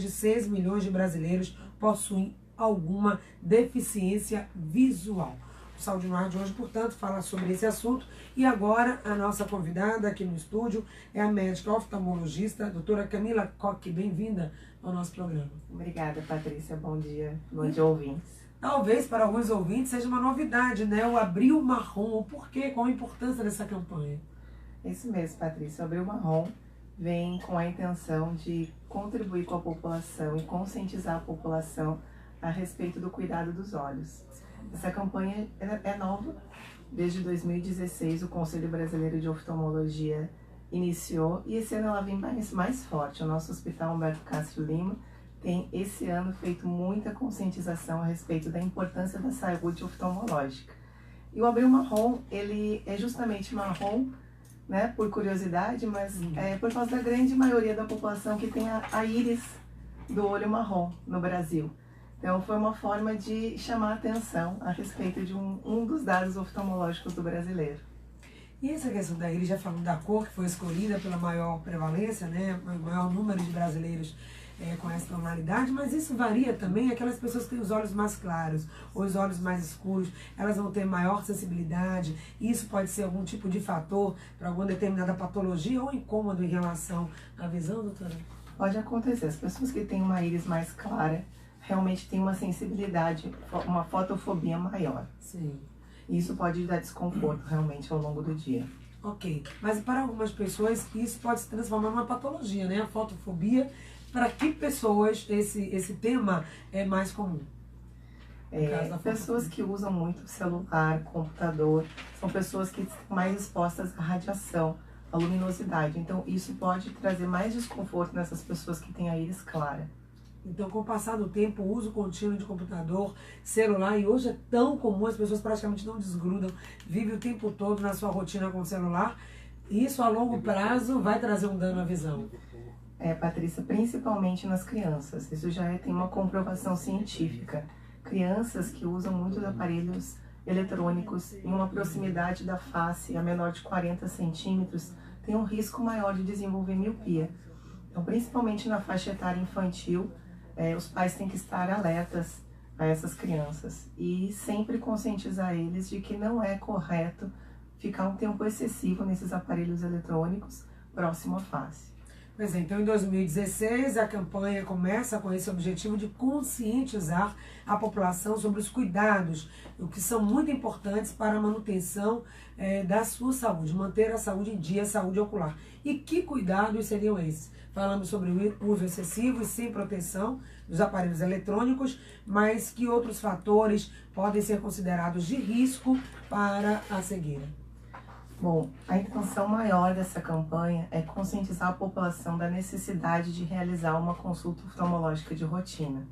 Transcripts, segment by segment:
de 6 milhões de brasileiros possuem alguma deficiência visual. O Saúde no Ar de hoje, portanto, fala sobre esse assunto. E agora, a nossa convidada aqui no estúdio é a médica oftalmologista, a doutora Camila Koch. Bem-vinda ao nosso programa. Obrigada, Patrícia. Bom dia, ouvintes. Talvez para alguns ouvintes seja uma novidade, né? O Abril Marrom. O porquê? Qual a importância dessa campanha? Isso mesmo, Patrícia. O Abril Marrom vem com a intenção de contribuir com a população e conscientizar a população a respeito do cuidado dos olhos. Essa campanha é nova. Desde 2016, o Conselho Brasileiro de Oftalmologia iniciou e esse ano ela vem mais forte. O nosso Hospital Humberto Castro Lima tem esse ano feito muita conscientização a respeito da importância da saúde oftalmológica. E o Abril Marrom, ele é justamente marrom, né, por curiosidade, mas é por causa da grande maioria da população que tem a íris do olho marrom no Brasil. Então foi uma forma de chamar a atenção a respeito de um dos dados oftalmológicos do brasileiro. E essa questão da íris, já falando da cor, que foi escolhida pela maior prevalência, né, o maior número de brasileiros com essa tonalidade, mas isso varia também. Aquelas pessoas que têm os olhos mais claros ou os olhos mais escuros, elas vão ter maior sensibilidade. Isso pode ser algum tipo de fator para alguma determinada patologia ou incômodo em relação à visão, doutora? Pode acontecer. As pessoas que têm uma íris mais clara realmente têm uma sensibilidade, uma fotofobia maior. Sim. Isso pode dar desconforto realmente ao longo do dia. Ok, mas para algumas pessoas isso pode se transformar numa patologia, né? A fotofobia. Para que pessoas esse tema é mais comum? Pessoas que usam muito celular, computador, são pessoas que estão mais expostas à radiação, à luminosidade. Então, isso pode trazer mais desconforto nessas pessoas que têm a íris clara. Então, com o passar do tempo, o uso contínuo de computador, celular, e hoje é tão comum, as pessoas praticamente não desgrudam, vivem o tempo todo na sua rotina com o celular. Isso, a longo prazo, vai trazer um dano à visão. Patrícia, principalmente nas crianças. Isso já tem uma comprovação científica. Crianças que usam muitos aparelhos eletrônicos em uma proximidade da face a menor de 40 centímetros têm um risco maior de desenvolver miopia. Então, principalmente na faixa etária infantil, os pais têm que estar alertas a essas crianças e sempre conscientizar eles de que não é correto ficar um tempo excessivo nesses aparelhos eletrônicos próximo à face. Pois é, então em 2016 a campanha começa com esse objetivo de conscientizar a população sobre os cuidados, o que são muito importantes para a manutenção da sua saúde, manter a saúde em dia, a saúde ocular. E que cuidados seriam esses? Falamos sobre o uso excessivo e sem proteção dos aparelhos eletrônicos, mas que outros fatores podem ser considerados de risco para a cegueira? Bom, a intenção maior dessa campanha é conscientizar a população da necessidade de realizar uma consulta oftalmológica de rotina.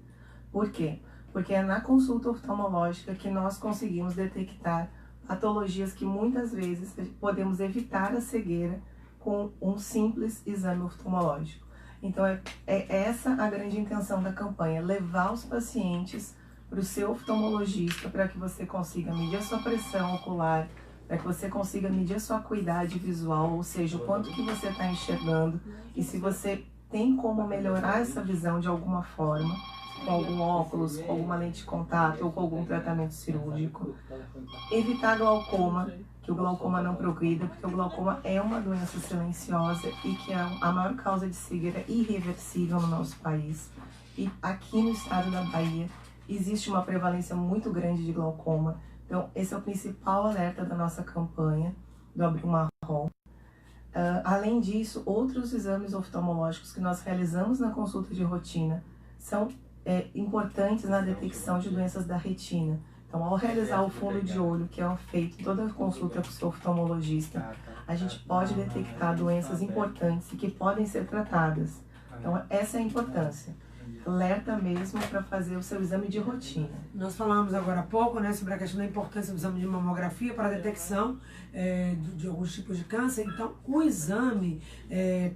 Por quê? Porque é na consulta oftalmológica que nós conseguimos detectar patologias que muitas vezes podemos evitar a cegueira com um simples exame oftalmológico. Então é essa a grande intenção da campanha, levar os pacientes para o seu oftalmologista para que você consiga medir a sua pressão ocular, para que você consiga medir a sua acuidade visual, ou seja, o quanto que você está enxergando e se você tem como melhorar essa visão de alguma forma, com algum óculos, com alguma lente de contato ou com algum tratamento cirúrgico. Evitar glaucoma, que o glaucoma não progrida, porque o glaucoma é uma doença silenciosa e que é a maior causa de cegueira irreversível no nosso país. E aqui no estado da Bahia existe uma prevalência muito grande de glaucoma. Então, esse é o principal alerta da nossa campanha do Abril Marrom. Além disso, outros exames oftalmológicos que nós realizamos na consulta de rotina são importantes na detecção de doenças da retina. Então, ao realizar o fundo de olho, que é feito toda a consulta com o seu oftalmologista, a gente pode detectar doenças importantes e que podem ser tratadas. Então, essa é a importância. Alerta mesmo para fazer o seu exame de rotina. Nós falamos agora há pouco, né, sobre a questão da importância do exame de mamografia para a detecção de alguns tipos de câncer. Então, o exame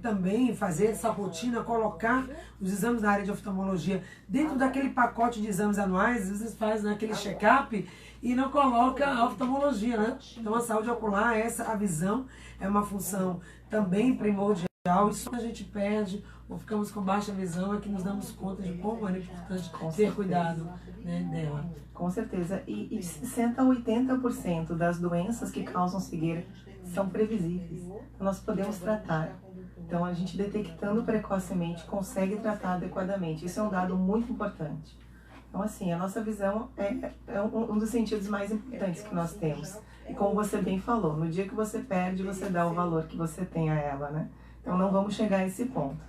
também, fazer essa rotina, colocar os exames da área de oftalmologia dentro daquele pacote de exames anuais. Às vezes faz aquele check-up e não coloca a oftalmologia, né? Então, a saúde ocular, a visão é uma função também primordial isso a gente perde ou ficamos com baixa visão é que nos damos conta de como é importante ter cuidado, né, dela. Com certeza. E 60% a 80% das doenças que causam cegueira são previsíveis. Nós podemos tratar. Então, a gente detectando precocemente consegue tratar adequadamente. Isso é um dado muito importante. Então, assim, a nossa visão é um dos sentidos mais importantes que nós temos. E como você bem falou, no dia que você perde, você dá o valor que você tem a ela, né? Então, não vamos chegar a esse ponto.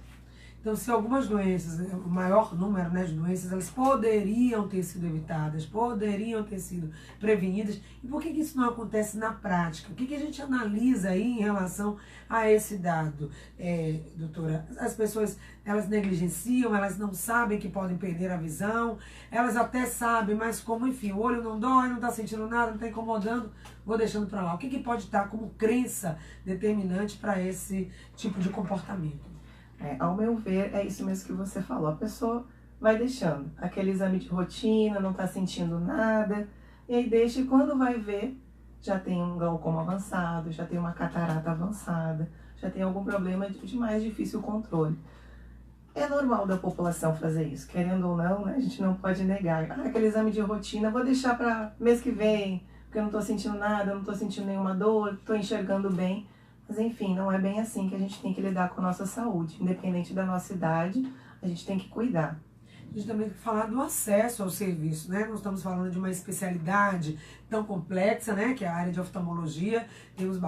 Então, se algumas doenças, o maior número, né, de doenças, elas poderiam ter sido evitadas, poderiam ter sido prevenidas, e por que isso não acontece na prática? O que a gente analisa aí em relação a esse dado, doutora? As pessoas, elas negligenciam, elas não sabem que podem perder a visão, elas até sabem, mas como, enfim, o olho não dói, não está sentindo nada, não está incomodando, vou deixando para lá. O que pode estar como crença determinante para esse tipo de comportamento? Ao meu ver, é isso mesmo que você falou. A pessoa vai deixando aquele exame de rotina, não está sentindo nada, e aí deixa, e quando vai ver, já tem um glaucoma avançado, já tem uma catarata avançada, já tem algum problema de mais difícil controle. É normal da população fazer isso, querendo ou não, né? A gente não pode negar. Aquele exame de rotina, vou deixar para mês que vem, porque eu não estou sentindo nada, eu não estou sentindo nenhuma dor, estou enxergando bem. Mas enfim, não é bem assim que a gente tem que lidar com a nossa saúde. Independente da nossa idade, a gente tem que cuidar. A gente também tem que falar do acesso ao serviço, né? Nós estamos falando de uma especialidade tão complexa, né? Que é a área de oftalmologia. Temos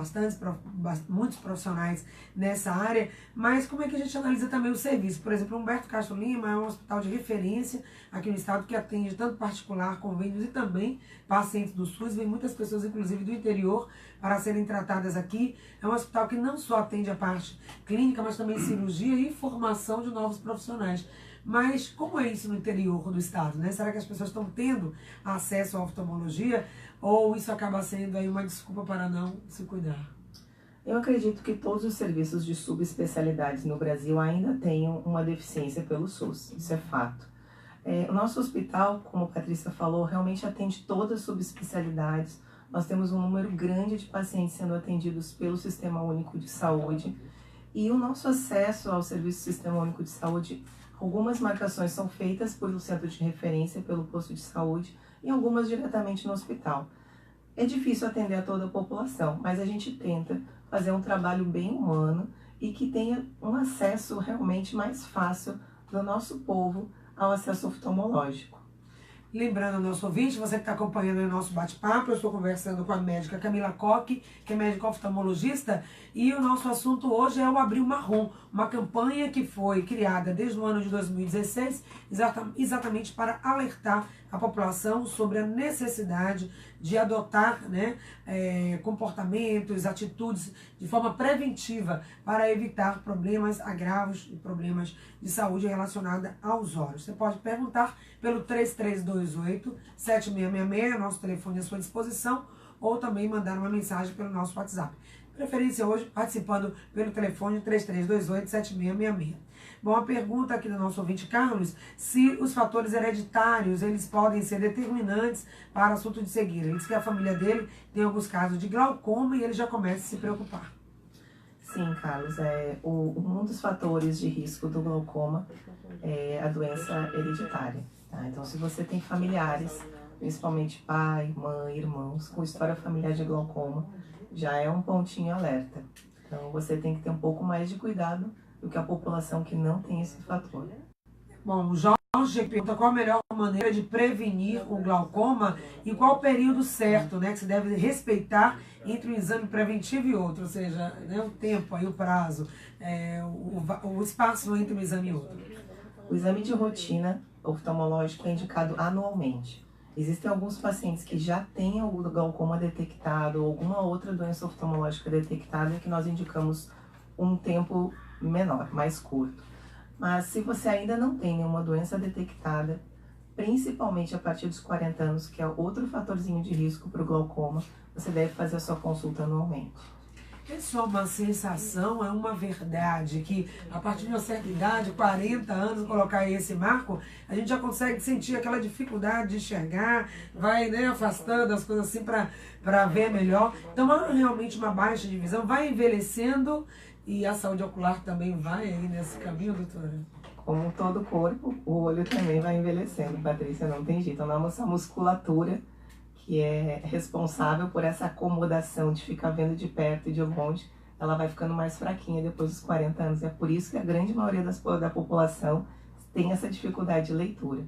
muitos profissionais nessa área. Mas como é que a gente analisa também o serviço? Por exemplo, o Humberto Castro Lima é um hospital de referência aqui no estado que atende tanto particular, convênios e também pacientes do SUS. Vem muitas pessoas, inclusive do interior, para serem tratadas aqui. É um hospital que não só atende a parte clínica, mas também cirurgia e formação de novos profissionais. Mas como é isso no interior do estado, né? Será que as pessoas estão tendo acesso à oftalmologia ou isso acaba sendo aí uma desculpa para não se cuidar? Eu acredito que todos os serviços de subespecialidades no Brasil ainda tenham uma deficiência pelo SUS, isso é fato. O nosso hospital, como a Patrícia falou, realmente atende todas as subespecialidades. Nós temos um número grande de pacientes sendo atendidos pelo Sistema Único de Saúde e o nosso acesso ao serviço do Sistema Único de Saúde, algumas marcações são feitas pelo centro de referência, pelo posto de saúde e algumas diretamente no hospital. É difícil atender a toda a população, mas a gente tenta fazer um trabalho bem humano e que tenha um acesso realmente mais fácil do nosso povo ao acesso oftalmológico. Lembrando ao nosso ouvinte, você que está acompanhando o nosso bate-papo, eu estou conversando com a médica Camila Koch, que é médica oftalmologista, e o nosso assunto hoje é o Abril Marrom, uma campanha que foi criada desde o ano de 2016, exatamente para alertar a população sobre a necessidade de adotar, né, comportamentos, atitudes de forma preventiva para evitar problemas, agravos e problemas de saúde relacionada aos olhos. Você pode perguntar pelo 3328-7666, nosso telefone à sua disposição, ou também mandar uma mensagem pelo nosso WhatsApp. Preferência hoje participando pelo telefone 3328-7666. Bom, a pergunta aqui do nosso ouvinte Carlos, se os fatores hereditários, eles podem ser determinantes para o assunto de cegueira. Ele diz que a família dele tem alguns casos de glaucoma e ele já começa a se preocupar. Sim, Carlos, um dos fatores de risco do glaucoma é a doença hereditária. Tá? Então, se você tem familiares, principalmente pai, mãe, irmãos, com história familiar de glaucoma, já é um pontinho alerta. Então, você tem que ter um pouco mais de cuidado do que a população que não tem esse fator. Bom, o Jorge pergunta qual a melhor maneira de prevenir o glaucoma e qual o período certo, né, que se deve respeitar entre um exame preventivo e outro, ou seja, né, o tempo, aí, o prazo, o espaço entre um exame e outro. O exame de rotina oftalmológico é indicado anualmente. Existem alguns pacientes que já têm o glaucoma detectado ou alguma outra doença oftalmológica detectada que nós indicamos um tempo menor, mais curto. Mas se você ainda não tem nenhuma doença detectada, principalmente a partir dos 40 anos, que é outro fatorzinho de risco para o glaucoma, você deve fazer a sua consulta anualmente. É só uma sensação, é uma verdade que a partir de uma certa idade, 40 anos, colocar esse marco, a gente já consegue sentir aquela dificuldade de enxergar, vai, né, afastando as coisas assim para ver melhor. Então, há realmente uma baixa de visão, vai envelhecendo E a saúde ocular também vai aí nesse caminho, doutora? Como todo corpo, o olho também vai envelhecendo, Patrícia, não tem jeito. A nossa musculatura, que é responsável por essa acomodação de ficar vendo de perto e de longe, ela vai ficando mais fraquinha depois dos 40 anos. É por isso que a grande maioria da população tem essa dificuldade de leitura.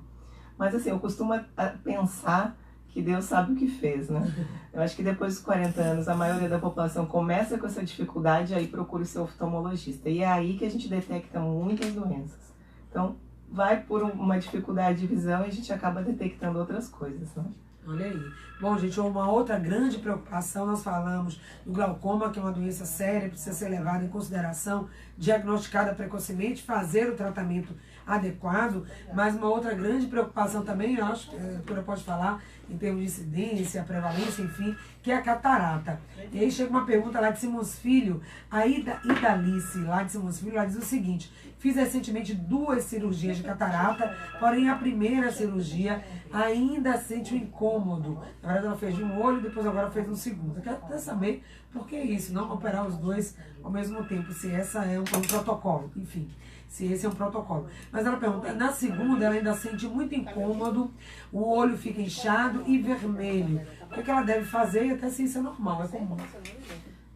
Mas assim, eu costumo pensar que Deus sabe o que fez, né? Eu acho que depois dos 40 anos, a maioria da população começa com essa dificuldade, aí procura o seu oftalmologista. E é aí que a gente detecta muitas doenças. Então, vai por uma dificuldade de visão e a gente acaba detectando outras coisas, né? Olha aí. Bom, gente, uma outra grande preocupação, nós falamos do glaucoma, que é uma doença séria, precisa ser levada em consideração, diagnosticada precocemente, fazer o tratamento adequado, mas uma outra grande preocupação também, eu acho que a doutora pode falar, em termos de incidência, prevalência, enfim, que é a catarata. E aí chega uma pergunta lá de Simões Filho, a Idalice, lá de Simões Filho, ela diz o seguinte: fiz recentemente 2 cirurgias de catarata, porém a primeira cirurgia ainda sente um incômodo. Na verdade ela fez de um olho, depois agora fez um segundo. Eu quero até saber por que isso, não operar os dois ao mesmo tempo, se essa é um protocolo, enfim. Se esse é um protocolo. Mas ela pergunta, na segunda ela ainda sente muito incômodo, o olho fica inchado e vermelho. O que é que ela deve fazer? E até se isso é normal, é comum.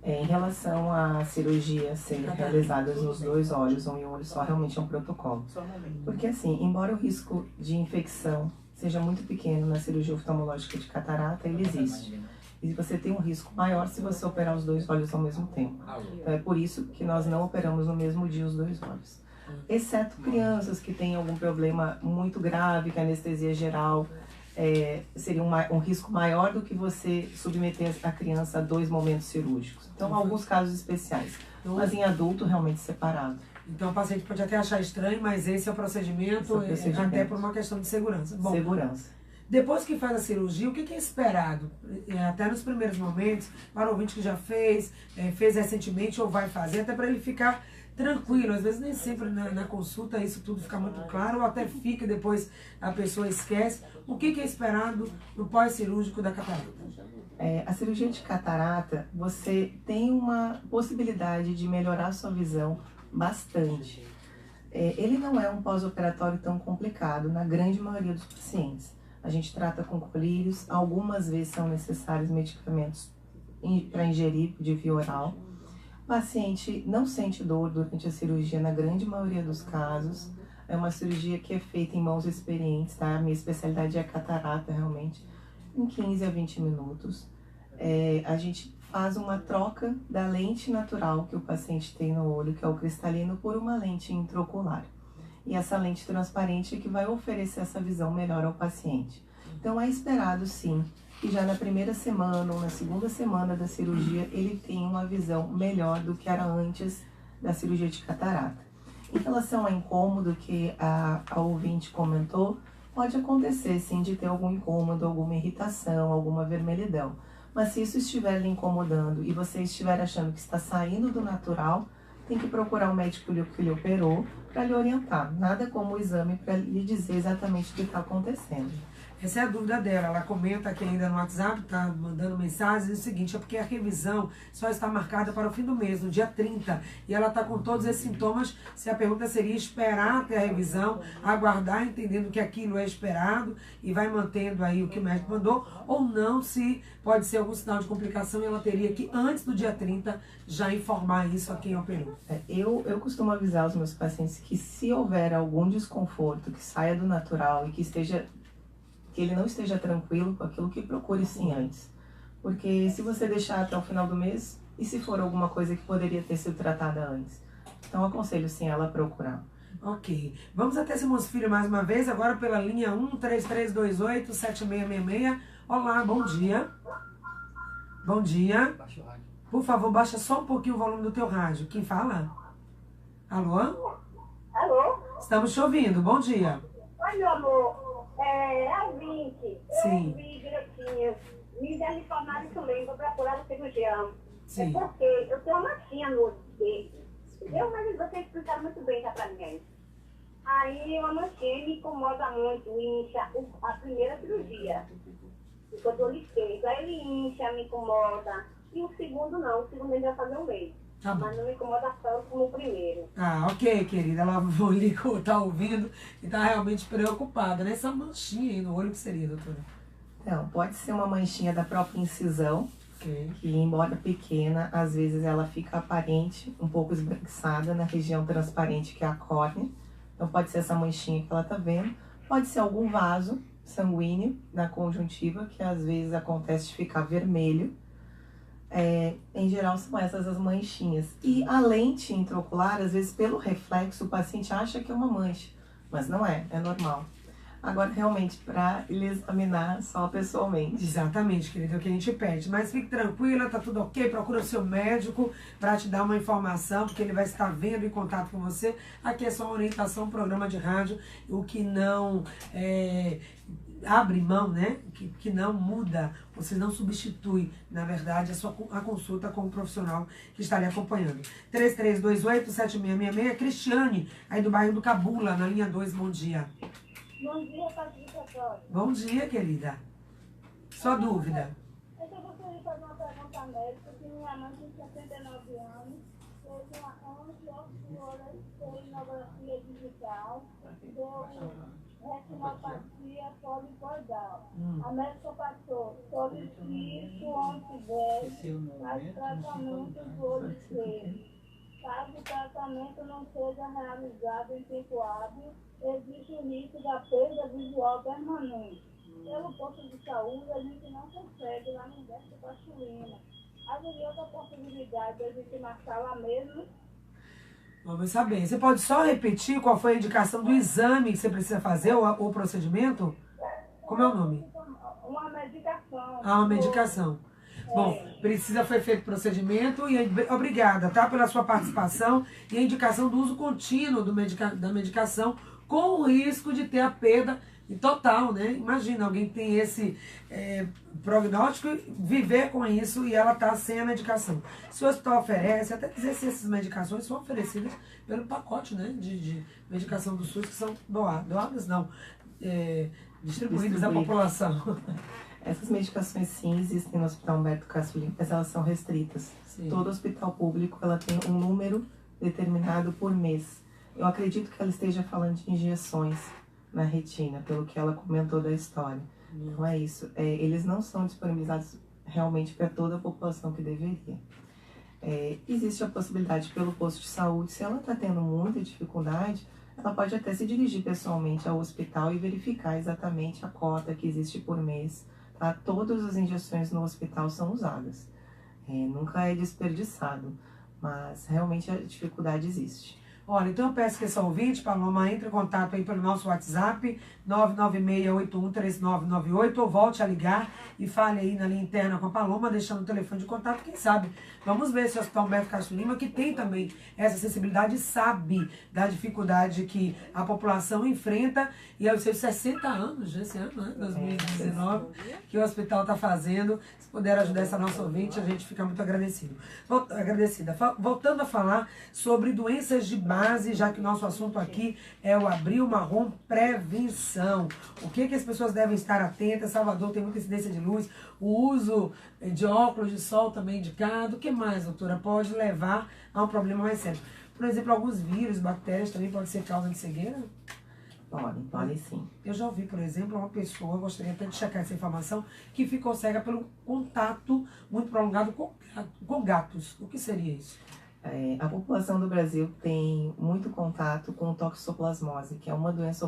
Em relação à cirurgia ser realizadas nos 2 olhos ou em um olho só, realmente é um protocolo. Porque assim, embora o risco de infecção seja muito pequeno na cirurgia oftalmológica de catarata, ele existe. E você tem um risco maior se você operar os 2 olhos ao mesmo tempo. Então é por isso que nós não operamos no mesmo dia os 2 olhos. Exceto crianças que têm algum problema muito grave, que a anestesia geral seria um risco maior do que você submeter a criança a 2 momentos cirúrgicos. Então, alguns casos especiais, mas em adulto, realmente separado. Então, o paciente pode até achar estranho, mas esse é o procedimento, até por uma questão de segurança. Bom, segurança. Depois que faz a cirurgia, o que é esperado? Até nos primeiros momentos, para o ouvinte que já fez recentemente ou vai fazer, até para ele ficar tranquilo. Às vezes nem sempre na consulta isso tudo fica muito claro, ou até fica e depois a pessoa esquece. O que é esperado no pós-cirúrgico da catarata? A cirurgia de catarata, você tem uma possibilidade de melhorar a sua visão bastante. Ele não é um pós-operatório tão complicado na grande maioria dos pacientes. A gente trata com colírios, algumas vezes são necessários medicamentos para ingerir de via oral. O paciente não sente dor durante a cirurgia na grande maioria dos casos. É uma cirurgia que é feita em mãos experientes, tá? A minha especialidade é a catarata, realmente, em 15 a 20 minutos. A gente faz uma troca da lente natural que o paciente tem no olho, que é o cristalino, por uma lente intraocular. E essa lente transparente é que vai oferecer essa visão melhor ao paciente. Então é esperado, sim, que já na primeira semana ou na segunda semana da cirurgia ele tenha uma visão melhor do que era antes da cirurgia de catarata. Em relação ao incômodo que a ouvinte comentou, pode acontecer sim de ter algum incômodo, alguma irritação, alguma vermelhidão. Mas se isso estiver lhe incomodando e você estiver achando que está saindo do natural, tem que procurar o médico que lhe operou para lhe orientar. Nada como o exame para lhe dizer exatamente o que está acontecendo. Essa é a dúvida dela. Ela comenta aqui ainda no WhatsApp, tá mandando mensagem, diz o seguinte: é porque a revisão só está marcada para o fim do mês, no dia 30. E ela está com todos esses sintomas. Se a pergunta seria esperar até a revisão, aguardar, entendendo que aquilo é esperado e vai mantendo aí o que o médico mandou, ou não, se pode ser algum sinal de complicação e ela teria que, antes do dia 30, já informar isso a quem operou. Eu costumo avisar os meus pacientes que se houver algum desconforto, que saia do natural e que ele não esteja tranquilo com aquilo, que procure sim antes. Porque se você deixar até o final do mês, e se for alguma coisa que poderia ter sido tratada antes? Então aconselho sim ela a procurar. Ok. Vamos até Simões Filho mais uma vez, agora pela linha 13328-7666. Olá, bom dia. Bom dia. Por favor, baixa só um pouquinho o volume do teu rádio. Quem fala? Alô? Alô? Estamos te ouvindo. Bom dia. Oi, meu amor. A 20. Sim. Eu vi direitinho. Me deram informação que eu lembro para procurar o cirurgião. Sim. Porque eu tenho uma machinha no olho dele. Entendeu? Mas vocês explicaram muito bem já para mim. Aí uma manchinha me incomoda muito, incha a primeira cirurgia. Quando eu olho esquerdo. Aí ele incha, me incomoda. E o segundo não. O segundo ele vai fazer um mês. Tá bom. Mas não me incomoda tanto como o primeiro. Ah, ok, querida. Ela tá ouvindo e tá realmente preocupada, né? Essa manchinha aí no olho, que seria, doutora? Então, pode ser uma manchinha da própria incisão, Ok. que embora pequena, às vezes ela fica aparente, um pouco esbranquiçada na região transparente que é a córnea. Então pode ser essa manchinha que ela tá vendo. Pode ser algum vaso sanguíneo na conjuntiva, que às vezes acontece de ficar vermelho. Em geral são essas as manchinhas. E a lente intraocular, às vezes pelo reflexo, o paciente acha que é uma mancha, mas não é, é normal. Agora, realmente, para ele examinar só pessoalmente. Exatamente, querida, é o que a gente pede. Mas fique tranquila, tá tudo ok. Procura o seu médico para te dar uma informação, porque ele vai estar vendo em contato com você. Aqui é só uma orientação, um programa de rádio, o que não abre mão, né? Que não muda, você não substitui, na verdade, a consulta com o profissional que está lhe acompanhando. 3328-7666, Cristiane, aí do bairro do Cabula, na linha 2, bom dia. Bom dia, Patrícia. Bom dia, querida. Sua dúvida. Eu gostaria de fazer uma pergunta médica, que minha mãe tem 69 anos, fez uma angiofluoresceinografia digital, deu retinopatia polipoidal. A médica passou solicito anti-10, mas tratamento do olho esquerdo. Caso o tratamento não seja realizado em tempo hábil, existe o risco da perda visual permanente. Pelo posto de saúde, a gente não consegue lá no Deste Cachoeira. Haveria outra possibilidade de a gente marcar lá mesmo? Vamos saber. Você pode só repetir qual foi a indicação do exame que você precisa fazer, ou procedimento? Como é o nome? Uma medicação. Ah, uma medicação. Bom, foi feito o procedimento e obrigada, tá, pela sua participação e a indicação do uso contínuo da medicação com o risco de ter a perda total, né? Imagina, alguém que tem esse prognóstico, viver com isso e ela tá sem a medicação. Se o hospital oferece, até dizer se essas medicações são oferecidas pelo pacote, né, de medicação do SUS, que são doadas não, distribuídas à população. Essas medicações sim existem no Hospital Humberto Caçulinha, mas elas são restritas. Sim. Todo hospital público ela tem um número determinado por mês. Eu acredito que ela esteja falando de injeções na retina, pelo que ela comentou da história. Então é isso. Eles não são disponibilizados realmente para toda a população que deveria. Existe a possibilidade pelo posto de saúde, se ela está tendo muita dificuldade, ela pode até se dirigir pessoalmente ao hospital e verificar exatamente a cota que existe por mês. Tá? Todas as injeções no hospital são usadas. Nunca é desperdiçado, mas realmente a dificuldade existe. Olha, então eu peço que esse ouvinte, Paloma, entre em contato aí pelo nosso WhatsApp, 996813998, ou volte a ligar e fale aí na linha interna com a Paloma, deixando o telefone de contato, quem sabe. Vamos ver se o Hospital Humberto Castro Lima, que tem também essa sensibilidade, sabe da dificuldade que a população enfrenta, e aos seus 60 anos, esse ano, né, 2019, que o hospital está fazendo. Se puder ajudar essa nossa ouvinte, a gente fica muito agradecida. Voltando a falar sobre doenças de base, já que o nosso assunto aqui é o Abril Marrom Prevenção. O que as pessoas devem estar atentas? Salvador tem muita incidência de luz, o uso de óculos de sol também indicado. O que mais, doutora, pode levar a um problema mais sério? Por exemplo, alguns vírus, bactérias também podem ser causa de cegueira? Podem sim. Eu já ouvi, por exemplo, uma pessoa, gostaria até de checar essa informação, que ficou cega pelo contato muito prolongado com gatos. O que seria isso? A população do Brasil tem muito contato com toxoplasmose, que é uma doença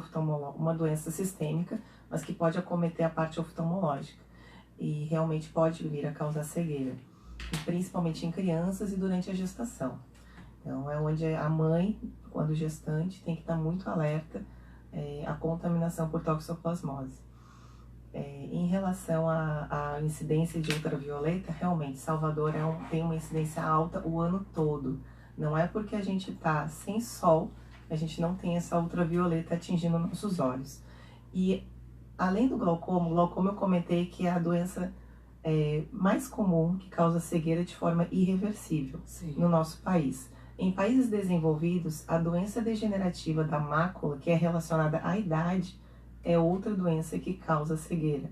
uma doença sistêmica, mas que pode acometer a parte oftalmológica e realmente pode vir a causar cegueira, e principalmente em crianças e durante a gestação. Então é onde a mãe, quando gestante, tem que estar muito alerta à contaminação por toxoplasmose. Em relação à incidência de ultravioleta, realmente Salvador tem uma incidência alta o ano todo. Não é porque a gente está sem sol, a gente não tem essa ultravioleta atingindo nossos olhos. E além do glaucoma eu comentei que é a doença mais comum que causa cegueira de forma irreversível. Sim. No nosso país. Em países desenvolvidos, a doença degenerativa da mácula, que é relacionada à idade, é outra doença que causa cegueira.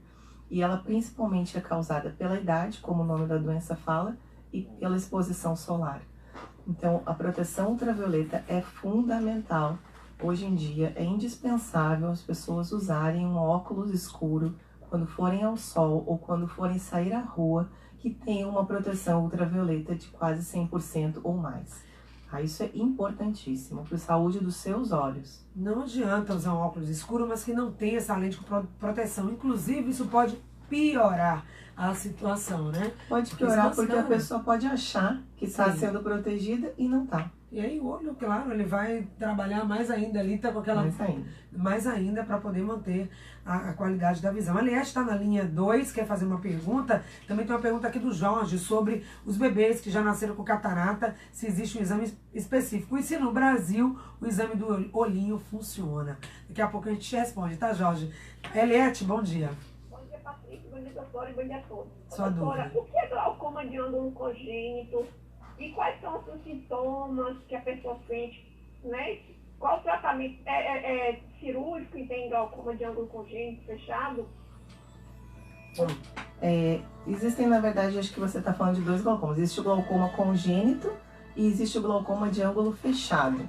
E ela principalmente é causada pela idade, como o nome da doença fala, e pela exposição solar. Então, a proteção ultravioleta é fundamental. Hoje em dia, é indispensável as pessoas usarem um óculos escuro quando forem ao sol ou quando forem sair à rua, que tenha uma proteção ultravioleta de quase 100% ou mais. Isso é importantíssimo para a saúde dos seus olhos. Não adianta usar um óculos escuro, mas que não tenha essa lente de proteção. Inclusive, isso pode piorar a situação, né? Pode piorar porque a pessoa pode achar que está sendo protegida e não está. E aí o olho, claro, ele vai trabalhar mais ainda ali, tá com aquela... Mais ainda para poder manter a qualidade da visão. Aliás, está na linha 2, quer fazer uma pergunta. Também tem uma pergunta aqui do Jorge sobre os bebês que já nasceram com catarata, se existe um exame específico. E se no Brasil o exame do olhinho funciona. Daqui a pouco a gente te responde, tá, Jorge? Eliette, bom dia. Bom dia, Patrícia. Bom dia, doutora. E bom dia a todos. Sua doutora, dúvida. o que é glaucoma de ângulo congênito? E quais são os sintomas que a pessoa sente, né? Qual o tratamento? É cirúrgico e tem glaucoma de ângulo congênito fechado? Existem, na verdade, acho que você está falando de dois glaucomas. Existe o glaucoma congênito e existe o glaucoma de ângulo fechado.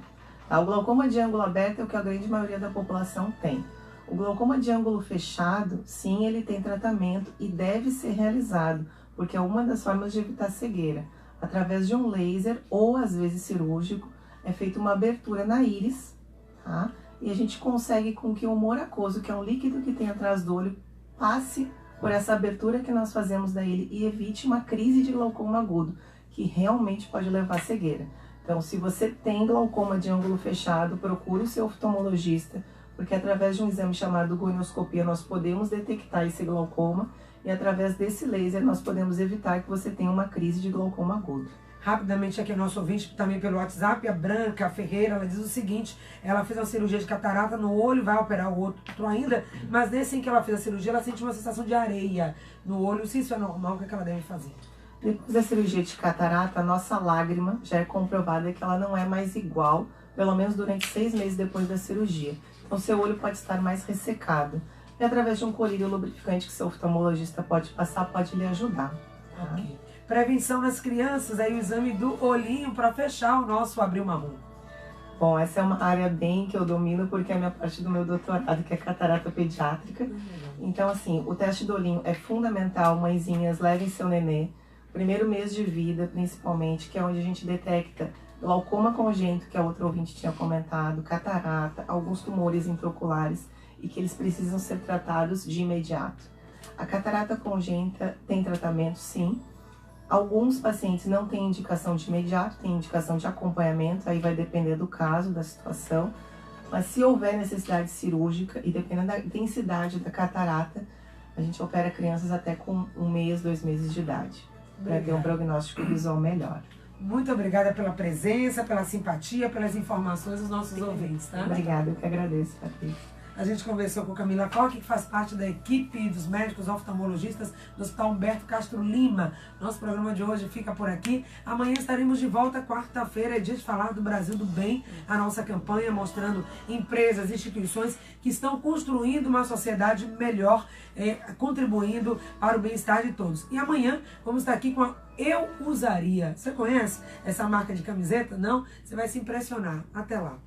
O glaucoma de ângulo aberto é o que a grande maioria da população tem. O glaucoma de ângulo fechado, sim, ele tem tratamento e deve ser realizado, porque é uma das formas de evitar cegueira. Através de um laser ou às vezes cirúrgico, é feita uma abertura na íris, tá? E a gente consegue com que o humor aquoso, que é um líquido que tem atrás do olho, passe por essa abertura que nós fazemos da íris e evite uma crise de glaucoma agudo, que realmente pode levar à cegueira. Então, se você tem glaucoma de ângulo fechado, procure o seu oftalmologista, porque através de um exame chamado gonioscopia nós podemos detectar esse glaucoma e através desse laser nós podemos evitar que você tenha uma crise de glaucoma agudo. Rapidamente aqui, nosso ouvinte também pelo WhatsApp, a Branca Ferreira, ela diz o seguinte: ela fez uma cirurgia de catarata no olho, vai operar o outro ainda, mas nesse em que ela fez a cirurgia, ela sentiu uma sensação de areia no olho. Se isso é normal, o que ela deve fazer? Depois da cirurgia de catarata, a nossa lágrima já é comprovada que ela não é mais igual, pelo menos durante 6 meses depois da cirurgia. Então, seu olho pode estar mais ressecado. E através de um colírio lubrificante que seu oftalmologista pode passar, pode lhe ajudar. Tá? Ok. Prevenção nas crianças, aí o exame do olhinho para fechar o nosso abril marrom. Bom, essa é uma área bem que eu domino porque é a minha parte do meu doutorado, que é catarata pediátrica. Então, assim, o teste do olhinho é fundamental. Mãezinhas, levem seu nenê. Primeiro mês de vida, principalmente, que é onde a gente detecta glaucoma congênito, que a outra ouvinte tinha comentado, catarata, alguns tumores intraoculares e que eles precisam ser tratados de imediato. A catarata congênita tem tratamento, sim. Alguns pacientes não têm indicação de imediato, tem indicação de acompanhamento, aí vai depender do caso, da situação. Mas se houver necessidade cirúrgica e dependendo da intensidade da catarata, a gente opera crianças até com 1 mês, 2 meses de idade, para ter um prognóstico visual melhor. Muito obrigada pela presença, pela simpatia, pelas informações dos nossos ouvintes, tá? Obrigada, eu que agradeço, Patrícia. A gente conversou com Camila Coque, que faz parte da equipe dos médicos oftalmologistas do Hospital Humberto Castro Lima. Nosso programa de hoje fica por aqui. Amanhã estaremos de volta, quarta-feira, é dia de falar do Brasil do Bem, a nossa campanha mostrando empresas, instituições que estão construindo uma sociedade melhor, contribuindo para o bem-estar de todos. E amanhã vamos estar aqui com a Eu Usaria. Você conhece essa marca de camiseta? Não? Você vai se impressionar. Até lá.